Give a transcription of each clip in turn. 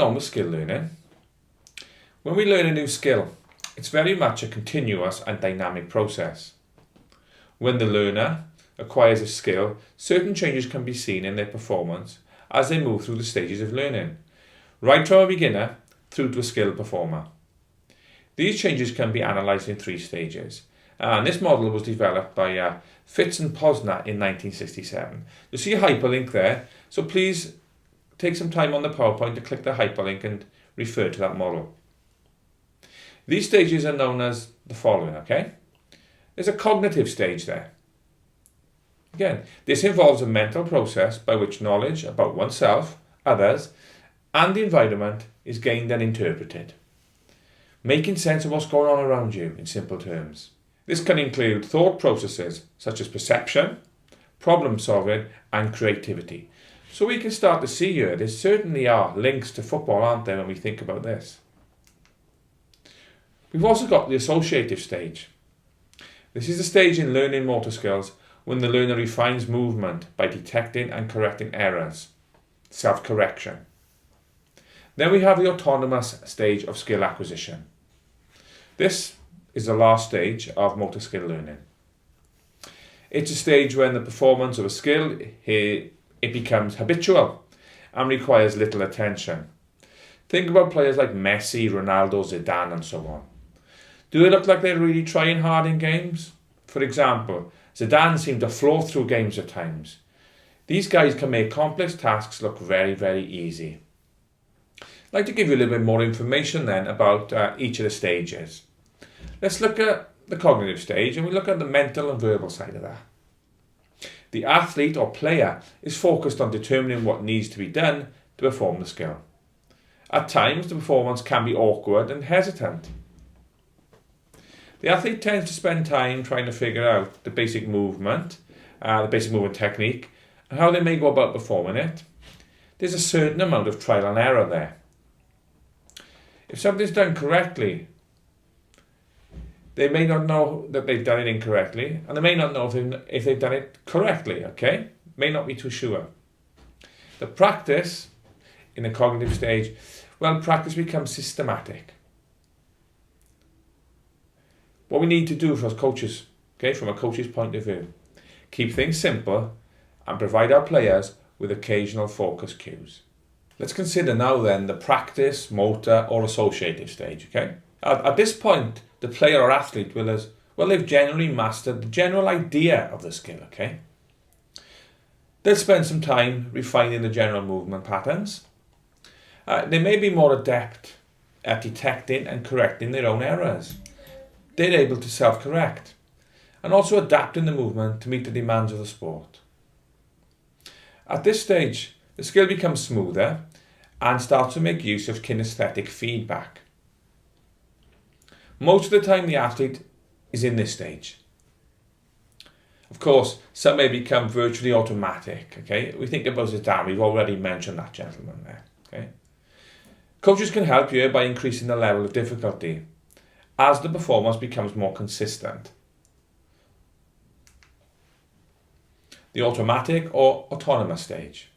carry on with skill learning. When we learn a new skill, it's very much a continuous and dynamic process. When the learner acquires a skill, certain changes can be seen in their performance as they move through the stages of learning, right from a beginner through to a skilled performer. These changes can be analysed in 3 stages, and this model was developed by Fitz and Posner in 1967. You'll see a hyperlink there, so please take some time on the PowerPoint to click the hyperlink and refer to that model. These stages are known as the following, okay? There's a cognitive stage there. Again, this involves a mental process by which knowledge about oneself, others, and the environment is gained and interpreted, making sense of what's going on around you in simple terms. This can include thought processes such as perception, problem solving, and creativity. So we can start to see here, there certainly are links to football, aren't there, when we think about this. We've also got the associative stage. This is the stage in learning motor skills when the learner refines movement by detecting and correcting errors, self-correction. Then we have the autonomous stage of skill acquisition. This is the last stage of motor skill learning. It's a stage when the performance of a skill, it becomes habitual and requires little attention. Think about players like Messi, Ronaldo, Zidane and so on. Do they look like they're really trying hard in games? For example, Zidane seemed to flow through games at times. These guys can make complex tasks look very, very easy. I'd like to give you a little bit more information then about each of the stages. Let's look at the cognitive stage and we look at the mental and verbal side of that. The athlete or player is focused on determining what needs to be done to perform the skill. At times, the performance can be awkward and hesitant. The athlete tends to spend time trying to figure out the basic movement technique, and how they may go about performing it. There's a certain amount of trial and error there. If something's done correctly, they may not know that they've done it incorrectly, and they may not know if they've done it correctly, okay? May not be too sure. The practice in the cognitive stage, well, practice becomes systematic. What we need to do as coaches, okay, from a coach's point of view, keep things simple and provide our players with occasional focus cues. Let's consider now then the practice, motor or associative stage, okay? At this point, the player or athlete they've generally mastered the general idea of the skill, okay? They'll spend some time refining the general movement patterns. They may be more adept at detecting and correcting their own errors. They're able to self-correct and also adapting the movement to meet the demands of the sport. At this stage, the skill becomes smoother and starts to make use of kinesthetic feedback. Most of the time the athlete is in this stage. Of course, some may become virtually automatic, okay? We think about Zidane, we've already mentioned that gentleman there, okay? Coaches can help you by increasing the level of difficulty as the performance becomes more consistent. The automatic or autonomous stage.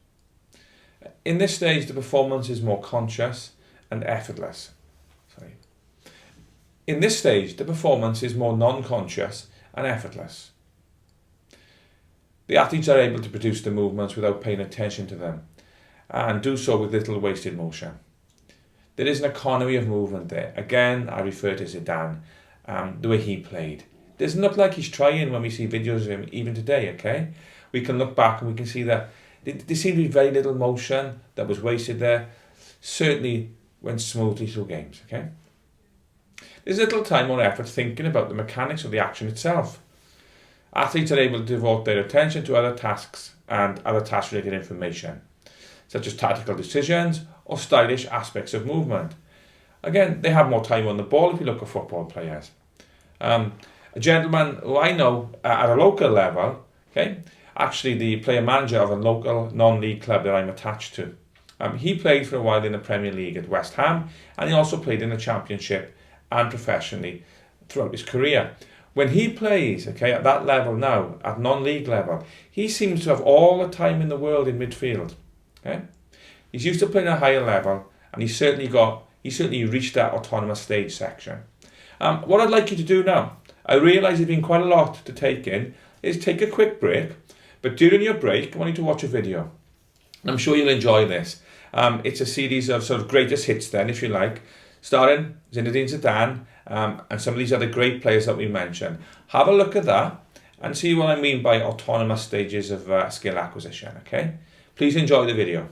In this stage, the performance is more conscious and effortless. In this stage, the performance is more non-conscious and effortless. The athletes are able to produce the movements without paying attention to them and do so with little wasted motion. There is an economy of movement there. Again, I refer to Zidane, the way he played. It doesn't look like he's trying when we see videos of him, even today, okay? We can look back and we can see that there seemed to be very little motion that was wasted there. Certainly went smoothly through games, okay? There's little time or effort thinking about the mechanics of the action itself. Athletes are able to devote their attention to other tasks and other task-related information, such as tactical decisions or stylish aspects of movement. Again, they have more time on the ball if you look at football players. A gentleman who I know at a local level, okay, actually the player manager of a local non-league club that I'm attached to. He played for a while in the Premier League at West Ham, and he also played in the Championship and professionally throughout his career. When he plays, okay, at that level now, at non-league level, he seems to have all the time in the world in midfield. Okay? He's used to playing at a higher level and he's certainly reached that autonomous stage section. What I'd like you to do now, I realise there's been quite a lot to take in, is take a quick break, but during your break I want you to watch a video. And I'm sure you'll enjoy this. It's a series of sort of greatest hits then, if you like, starring Zinedine Zidane and some of these other great players that we mentioned. Have a look at that and see what I mean by autonomous stages of skill acquisition, okay? Please enjoy the video.